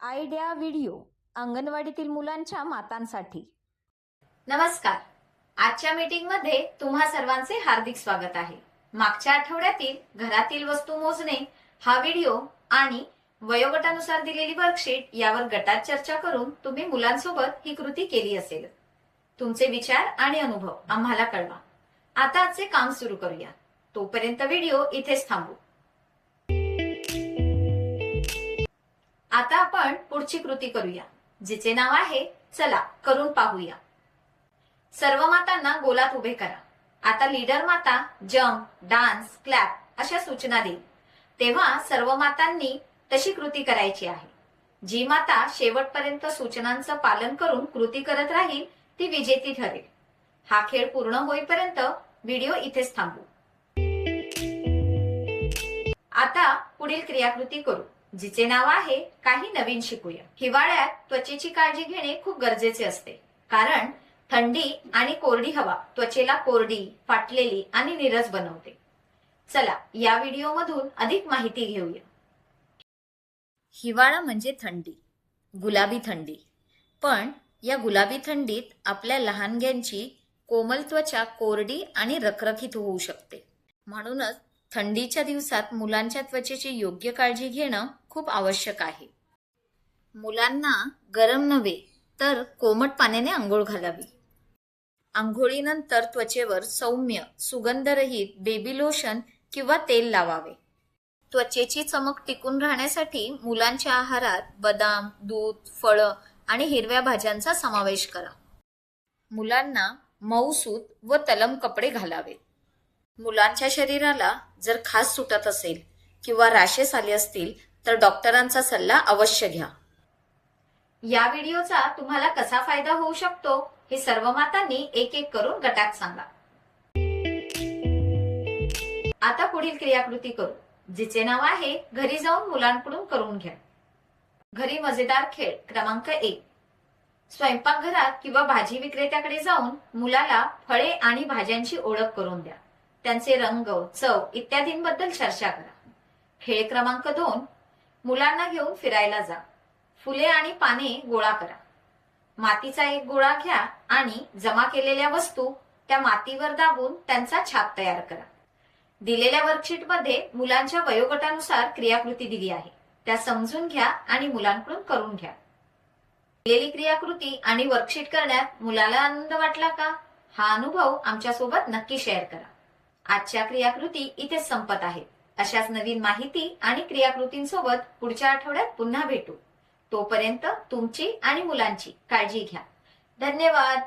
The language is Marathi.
आयडिया व्हिडिओ अंगणवाडीतील मुलांच्या मातांसाठी. नमस्कार. आजच्या मीटिंगमध्ये तुम्हा सर्वांचे हार्दिक स्वागत आहे. मागच्या आठवड्यातील घरातील वस्तू मोजणे हा व्हिडिओ आणि वयोगटानुसार दिलेली वर्कशीट यावर गटात चर्चा करून तुम्ही मुलांसोबत ही कृती केली असेल. तुमचे विचार आणि अनुभव आम्हाला कळवा. आता आजचे काम सुरू करूया. तोपर्यंत व्हिडिओ इथेच थांबू. आता आपण पुढची कृती करूया, जिचे नाव आहे चला करून पाहूया. सर्व मातांना गोलात उभे करा. आता लीडर माता जंप, डान्स, क्लॅप अशा सूचना देईल. तेव्हा सर्व मातांनी तशी कृती करायची आहे. जी माता शेवटपर्यंत सूचनांचं पालन करून कृती करत राहील ती विजेती ठरेल. हा खेळ पूर्ण होईपर्यंत व्हिडिओ इथेच थांबू. आता पुढील क्रियाकृती करू, जिचे नाव आहे काही नवीन शिकूया. हिवाळ्यात त्वचेची काळजी घेणे खूप गरजेचे असते, कारण थंडी आणि कोरडी हवा त्वचेला कोरडी, फाटलेली आणि नीरस बनवते. चला या व्हिडिओमधून अधिक माहिती घेऊया. हिवाळा म्हणजे थंडी, गुलाबी थंडी. पण या गुलाबी थंडीत आपल्या लहानग्यांची कोमल त्वचा कोरडी आणि रखरखीत होऊ शकते. म्हणूनच थंडीच्या दिवसात मुलांच्या त्वचेची योग्य काळजी घेणं खूप आवश्यक आहे. मुलांना गरम नव्हे तर कोमट पाण्याने आंघोळ घालावी. आंघोळीनंतर त्वचेवर सौम्य सुगंधरहित बेबी लोशन किंवा तेल लावावे. त्वचेची चमक टिकून राहण्यासाठी मुलांच्या आहारात बदाम, दूध, फळं आणि हिरव्या भाज्यांचा समावेश करा. मुलांना मऊसूत व तलम कपडे घालावे. मुलांच्या शरीराला जर खास सुटत असेल किंवा रॅशेस आले असतील तर डॉक्टरांचा सल्ला अवश्य घ्या. या व्हिडिओचा तुम्हाला कसा फायदा होऊ शकतो हे सर्व मातांनी एक एक करून गटात सांगा. आता पुढील क्रियाकृती करू, जिचे नाव आहे घरी जाऊन मुलांकडून करून घ्या. घरी मजेदार खेळ क्रमांक 1. स्वयंपाकघरात किंवा भाजी विक्रेत्याकडे जाऊन मुलाला फळे आणि भाज्यांची ओळख करून द्या. त्यांचे रंग, चव इत्यादींबद्दल चर्चा करा. खेळ क्रमांक 2. मुलांना घेऊन फिरायला जा. फुले आणि पाने गोळा करा. मातीचा एक गोळा घ्या आणि जमा केलेल्या वस्तू त्या मातीवर दाबून त्यांचा छाप तयार करा. दिलेल्या वर्कशीटमध्ये मुलांच्या वयोगटानुसार क्रियाकृती दिली आहे, त्या समजून घ्या आणि मुलांकडून करून घ्या. दिलेली क्रियाकृती आणि वर्कशीट करण्यात मुलाला आनंद वाटला का? हा अनुभव आमच्यासोबत नक्की शेअर करा. आजच्या क्रियाकृती इथेच संपत आहेत. अशाच नवीन माहिती आणि क्रियाकृतींसोबत पुढच्या आठवड्यात पुन्हा भेटू. तोपर्यंत तुमची आणि मुलांची काळजी घ्या. धन्यवाद.